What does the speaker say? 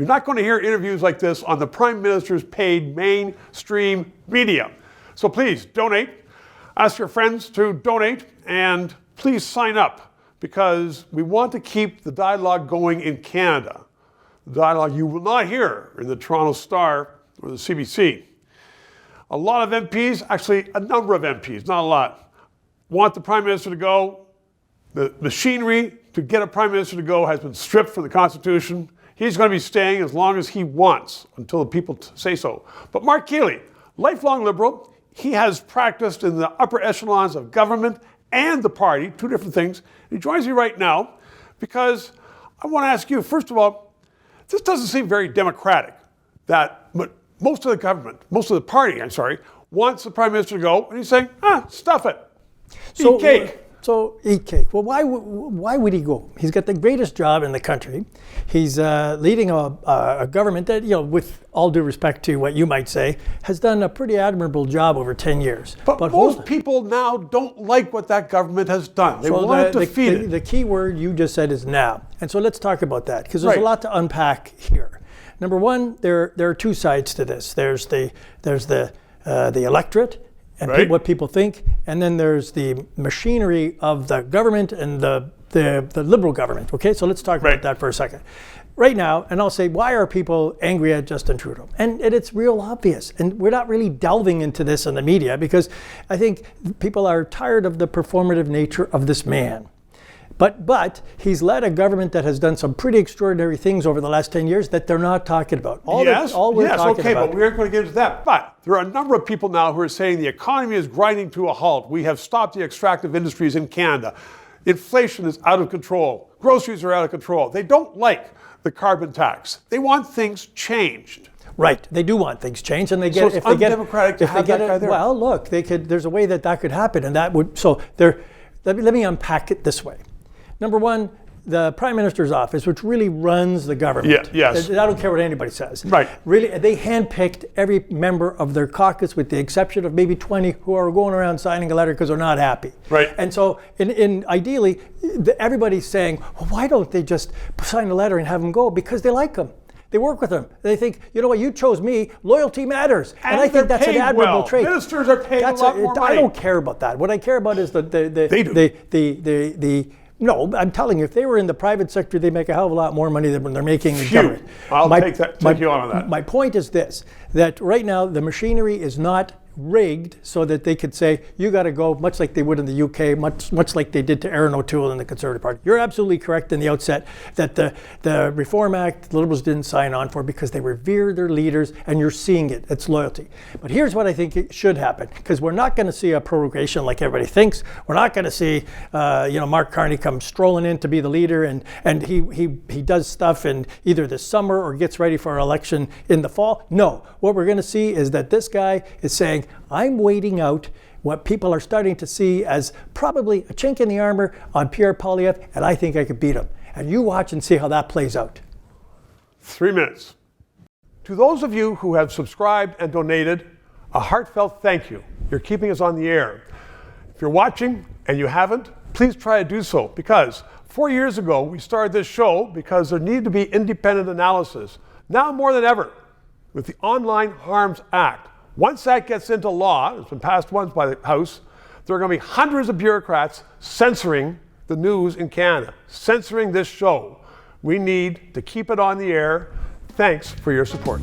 You're not going to hear interviews like this on the Prime Minister's paid mainstream media. So please donate. Ask your friends to donate, and please sign up, because we want to keep the dialogue going in Canada. The dialogue you will not hear in the Toronto Star or the CBC. A lot of MPs, actually a number of MPs, not a lot, want the Prime Minister to go. The machinery to get a Prime Minister to go has been stripped from the Constitution. He's going to be staying as long as he wants, until the people say so. But Marc Kealey, lifelong Liberal, he has practiced in the upper echelons of government and the party, two different things. He joins me right now because I want to ask you, first of all, this doesn't seem very democratic that most of the party, wants the Prime Minister to go, and he's saying, stuff it. Eat cake. So eat cake. Well, why would he go? He's got the greatest job in the country. He's leading a government that, with all due respect to what you might say, has done a pretty admirable job over 10 years. But most people now don't like what that government has done. They want to defeat it. The key word you just said is now. And so let's talk about that, because there's a lot to unpack here. Number one, there are two sides to this. There's the electorate, and what people think, and then there's the machinery of the government and the Liberal government. Okay, so let's talk about that for a second. Right now, and I'll say, why are people angry at Justin Trudeau? And it's real obvious. And we're not really delving into this in the media, because I think people are tired of the performative nature of this man. But he's led a government that has done some pretty extraordinary things over the last 10 years that they're not talking about. But we aren't going to get into that. But there are a number of people now who are saying the economy is grinding to a halt. We have stopped the extractive industries in Canada. Inflation is out of control. Groceries are out of control. They don't like the carbon tax. They want things changed. Right, they do want things changed, and they get. So it's undemocratic to have that guy there. Well, look, there's a way that could happen, and that would. So there. Let me unpack it this way. Number one, the Prime Minister's office, which really runs the government. Yes. I don't care what anybody says. Right. Really, they handpicked every member of their caucus, with the exception of maybe 20 who are going around signing a letter because they're not happy. Right. And so, ideally, everybody's saying, well, why don't they just sign a letter and have them go? Because they like them. They work with them. They think, you know what, you chose me, loyalty matters. And I think that's an admirable trait. Ministers are paid a lot more money. I don't care about that. What I care about is No, I'm telling you, if they were in the private sector, they make a hell of a lot more money than when they're making in government. I'll take you on that. My point is this, that right now the machinery is not rigged so that they could say, you got to go, much like they would in the UK, much like they did to Aaron O'Toole in the Conservative Party. You're absolutely correct in the outset that the Reform Act, the Liberals didn't sign on for because they revere their leaders, and you're seeing it. It's loyalty. But here's what I think it should happen, because we're not going to see a prorogation like everybody thinks. We're not going to see Mark Carney come strolling in to be the leader, and he does stuff in either the summer or gets ready for an election in the fall. No, what we're going to see is that this guy is saying, I'm waiting out what people are starting to see as probably a chink in the armor on Pierre Poilievre, and I think I could beat him. And you watch and see how that plays out. 3 minutes. To those of you who have subscribed and donated, a heartfelt thank you. You're keeping us on the air. If you're watching and you haven't, please try to do so, because 4 years ago we started this show because there needed to be independent analysis. Now more than ever, with the Online Harms Act. Once that gets into law, it's been passed once by the House, there are going to be hundreds of bureaucrats censoring the news in Canada, censoring this show. We need to keep it on the air. Thanks for your support.